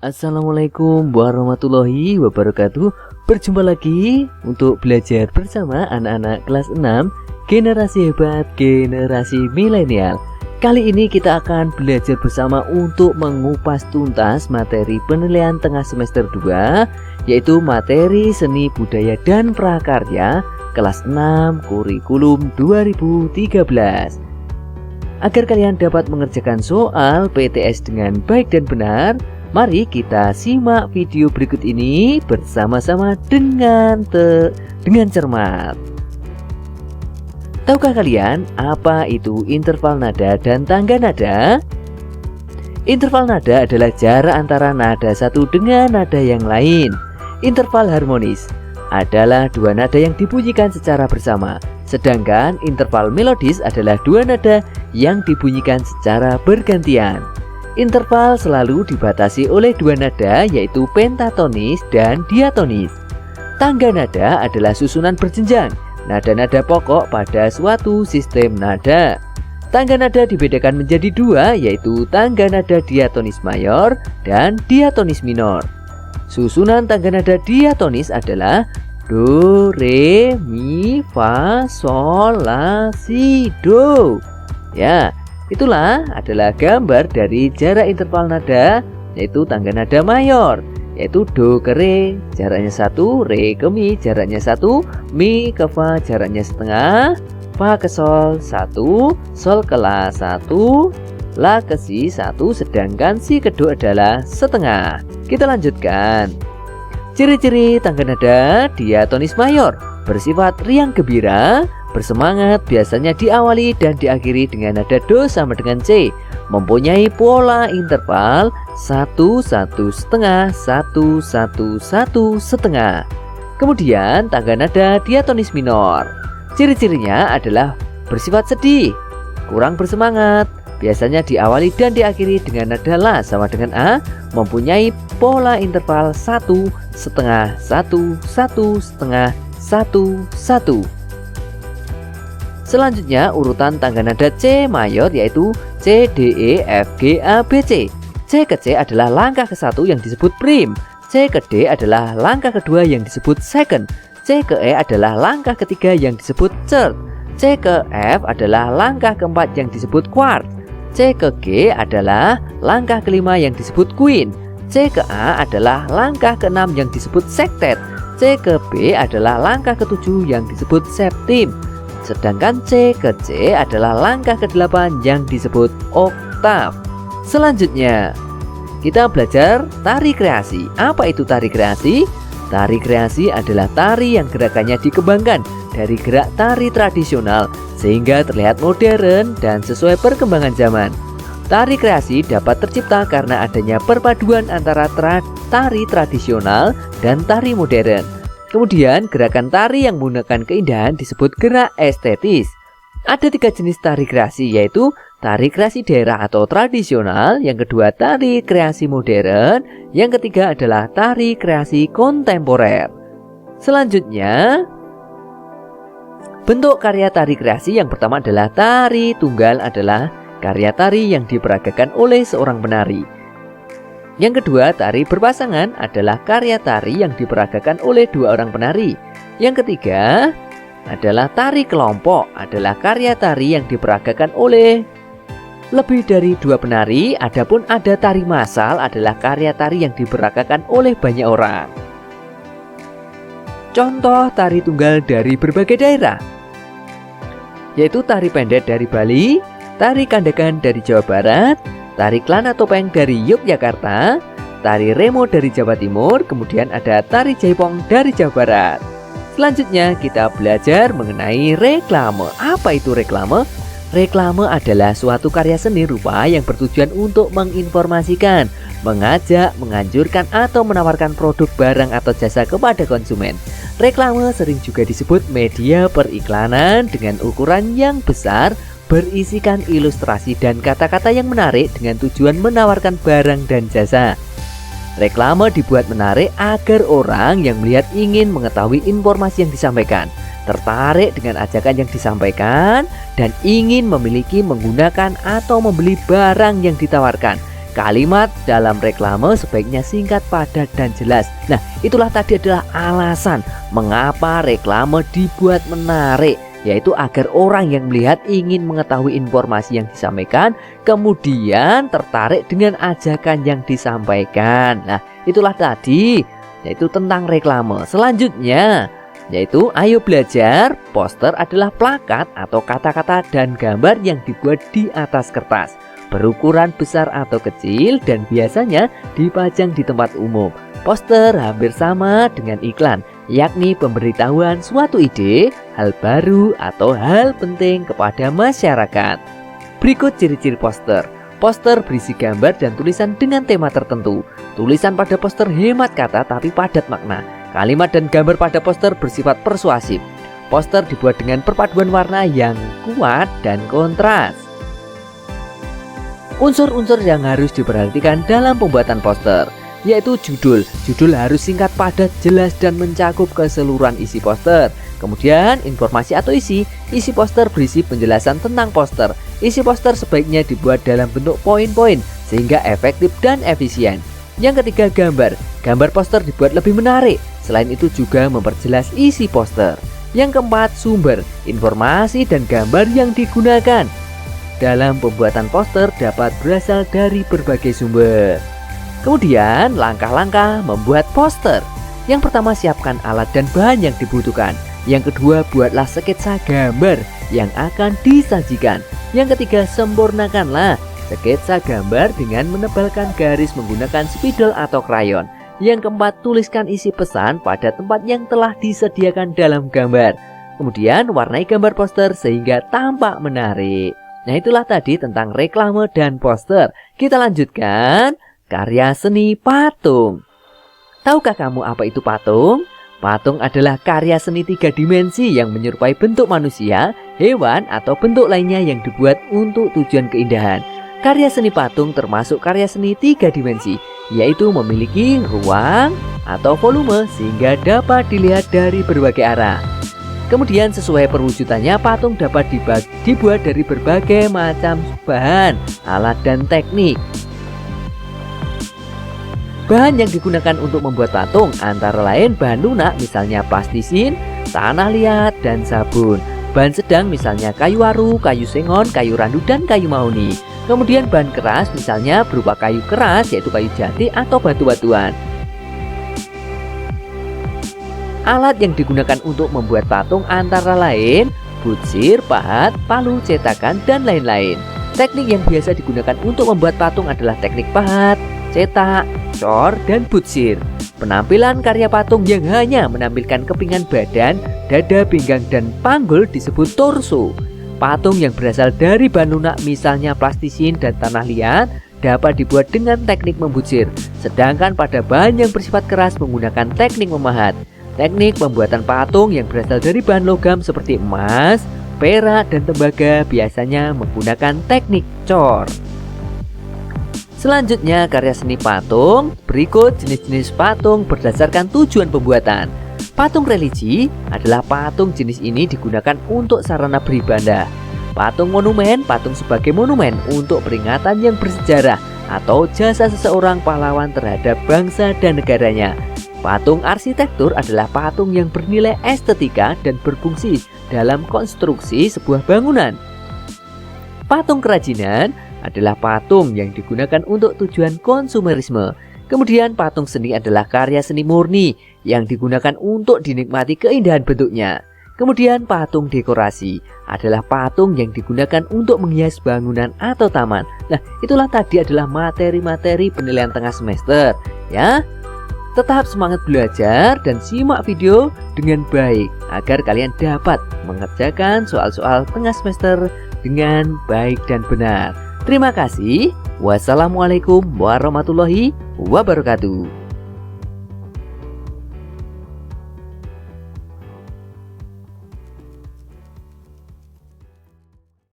Assalamualaikum warahmatullahi wabarakatuh. Berjumpa lagi untuk belajar bersama anak-anak kelas 6 Generasi Hebat, Generasi Milenial. Kali ini kita akan belajar bersama untuk mengupas tuntas materi penilaian tengah semester 2, yaitu materi Seni Budaya dan Prakarya kelas 6 Kurikulum 2013. Agar kalian dapat mengerjakan soal PTS dengan baik dan benar, mari kita simak video berikut ini bersama-sama dengan cermat. Tahukah kalian apa itu interval nada dan tangga nada? Interval nada adalah jarak antara nada satu dengan nada yang lain. Interval harmonis adalah dua nada yang dibunyikan secara bersama. Sedangkan interval melodis adalah dua nada yang dibunyikan secara bergantian. Interval selalu dibatasi oleh dua nada, yaitu pentatonis dan diatonis. Tangga nada adalah susunan berjenjang nada-nada pokok pada suatu sistem nada. Tangga nada dibedakan menjadi dua, yaitu tangga nada diatonis mayor dan diatonis minor. Susunan tangga nada diatonis adalah do, re, mi, fa, sol, la, si, do. Ya, itulah adalah gambar dari jarak interval nada, yaitu tangga nada mayor, yaitu do ke re jaraknya 1, re ke mi jaraknya 1, mi ke fa jaraknya setengah, fa ke sol 1, sol ke la 1, la ke si 1, sedangkan si ke do adalah setengah. Kita lanjutkan. Ciri-ciri tangga nada diatonis mayor: bersifat riang gembira, bersemangat, biasanya diawali dan diakhiri dengan nada do sama dengan C, mempunyai pola interval 1 1 setengah 1 1 1 setengah. Kemudian tangga nada diatonis minor, ciri-cirinya adalah bersifat sedih, kurang bersemangat, biasanya diawali dan diakhiri dengan nada la sama dengan A, mempunyai pola interval 1 setengah 1 1 setengah 1 1. Selanjutnya urutan tangga nada C mayor, yaitu C, D, E, F, G, A, B, C. C ke C adalah langkah ke-1 yang disebut prim. C ke D adalah langkah kedua yang disebut second. C ke E adalah langkah ketiga yang disebut third. C ke F adalah langkah keempat yang disebut quart. C ke G adalah langkah kelima yang disebut quint. C ke A adalah langkah keenam yang disebut sextet. C ke B adalah langkah ketujuh yang disebut septim. Sedangkan C ke C adalah langkah ke-8 yang disebut oktav. Selanjutnya, kita belajar tari kreasi. Apa itu tari kreasi? Tari kreasi adalah tari yang gerakannya dikembangkan dari gerak tari tradisional sehingga terlihat modern dan sesuai perkembangan zaman. Tari kreasi dapat tercipta karena adanya perpaduan antara tari tradisional dan tari modern. Kemudian gerakan tari yang menggunakan keindahan disebut gerak estetis. Ada 3 jenis tari kreasi, yaitu tari kreasi daerah atau tradisional, yang kedua tari kreasi modern, yang ketiga adalah tari kreasi kontemporer. Selanjutnya, bentuk karya tari kreasi yang pertama adalah tari tunggal, adalah karya tari yang diperagakan oleh seorang penari. Yang kedua, tari berpasangan adalah karya tari yang diperagakan oleh 2 orang penari. Yang ketiga adalah tari kelompok, adalah karya tari yang diperagakan oleh lebih dari 2 penari. Adapun ada tari massal adalah karya tari yang diperagakan oleh banyak orang. Contoh tari tunggal dari berbagai daerah, yaitu tari pendek dari Bali, tari kandakan dari Jawa Barat, tari kelana topeng dari Yogyakarta, tari remo dari Jawa Timur, kemudian ada tari jaipong dari Jawa Barat. Selanjutnya kita belajar mengenai reklame. Apa itu reklame? Reklame adalah suatu karya seni rupa yang bertujuan untuk menginformasikan, mengajak, menganjurkan, atau menawarkan produk, barang, atau jasa kepada konsumen. Reklame sering juga disebut media periklanan dengan ukuran yang besar, berisikan ilustrasi dan kata-kata yang menarik dengan tujuan menawarkan barang dan jasa. Reklame dibuat menarik agar orang yang melihat ingin mengetahui informasi yang disampaikan, tertarik dengan ajakan yang disampaikan, dan ingin memiliki, menggunakan, atau membeli barang yang ditawarkan. Kalimat dalam reklame sebaiknya singkat, padat, dan jelas. Nah, itulah tadi adalah alasan mengapa reklame dibuat menarik, yaitu agar orang yang melihat ingin mengetahui informasi yang disampaikan, kemudian tertarik dengan ajakan yang disampaikan. Nah, itulah tadi, yaitu tentang reklame. Selanjutnya, yaitu ayo belajar. Poster adalah plakat atau kata-kata dan gambar yang dibuat di atas kertas, berukuran besar atau kecil, dan biasanya dipajang di tempat umum. Poster hampir sama dengan iklan, yakni pemberitahuan suatu ide, hal baru, atau hal penting kepada masyarakat. Berikut ciri-ciri poster. Poster berisi gambar dan tulisan dengan tema tertentu. Tulisan pada poster hemat kata tapi padat makna. Kalimat dan gambar pada poster bersifat persuasif. Poster dibuat dengan perpaduan warna yang kuat dan kontras. Unsur-unsur yang harus diperhatikan dalam pembuatan poster, yaitu judul. Judul harus singkat, padat, jelas, dan mencakup keseluruhan isi poster. Kemudian informasi atau isi poster berisi penjelasan tentang poster. Isi poster sebaiknya dibuat dalam bentuk poin-poin sehingga efektif dan efisien. Yang ketiga, gambar. Gambar poster dibuat lebih menarik. Selain itu juga memperjelas isi poster. Yang keempat, sumber. Informasi dan gambar yang digunakan dalam pembuatan poster dapat berasal dari berbagai sumber. Kemudian langkah-langkah membuat poster. Yang pertama, siapkan alat dan bahan yang dibutuhkan. Yang kedua, buatlah sketsa gambar yang akan disajikan. Yang ketiga, sempurnakanlah sketsa gambar dengan menebalkan garis menggunakan spidol atau krayon. Yang keempat, tuliskan isi pesan pada tempat yang telah disediakan dalam gambar. Kemudian warnai gambar poster sehingga tampak menarik. Nah, itulah tadi tentang reklame dan poster. Kita lanjutkan karya seni patung. Tahukah kamu apa itu patung? Patung adalah karya seni 3 dimensi yang menyerupai bentuk manusia, hewan, atau bentuk lainnya yang dibuat untuk tujuan keindahan. Karya seni patung termasuk karya seni 3 dimensi, yaitu memiliki ruang atau volume sehingga dapat dilihat dari berbagai arah. Kemudian sesuai perwujudannya, patung dapat dibuat dari berbagai macam bahan, alat, dan teknik. Bahan yang digunakan untuk membuat patung antara lain bahan lunak misalnya plastisin, tanah liat, dan sabun. Bahan sedang misalnya kayu aru, kayu sengon, kayu randu, dan kayu mahoni. Kemudian bahan keras misalnya berupa kayu keras yaitu kayu jati atau batu-batuan. Alat yang digunakan untuk membuat patung antara lain butsir, pahat, palu, cetakan, dan lain-lain. Teknik yang biasa digunakan untuk membuat patung adalah teknik pahat, cetak, cor, dan butsir. Penampilan karya patung yang hanya menampilkan kepingan badan, dada, pinggang, dan panggul disebut torso. Patung yang berasal dari bahan lunak misalnya plastisin dan tanah liat dapat dibuat dengan teknik membutsir. Sedangkan pada bahan yang bersifat keras menggunakan teknik memahat. Teknik pembuatan patung yang berasal dari bahan logam seperti emas, perak, dan tembaga biasanya menggunakan teknik cor. Selanjutnya karya seni patung. Berikut jenis-jenis patung berdasarkan tujuan pembuatan. Patung religi adalah patung jenis ini digunakan untuk sarana beribadah. Patung monumen, patung sebagai monumen untuk peringatan yang bersejarah atau jasa seseorang pahlawan terhadap bangsa dan negaranya. Patung arsitektur adalah patung yang bernilai estetika dan berfungsi dalam konstruksi sebuah bangunan. Patung kerajinan adalah patung yang digunakan untuk tujuan konsumerisme. Kemudian patung seni adalah karya seni murni yang digunakan untuk dinikmati keindahan bentuknya. Kemudian patung dekorasi adalah patung yang digunakan untuk menghias bangunan atau taman. Nah, itulah tadi adalah materi-materi penilaian tengah semester ya. Tetap semangat belajar dan simak video dengan baik agar kalian dapat mengerjakan soal-soal tengah semester dengan baik dan benar. Terima kasih. Wassalamualaikum warahmatullahi wabarakatuh.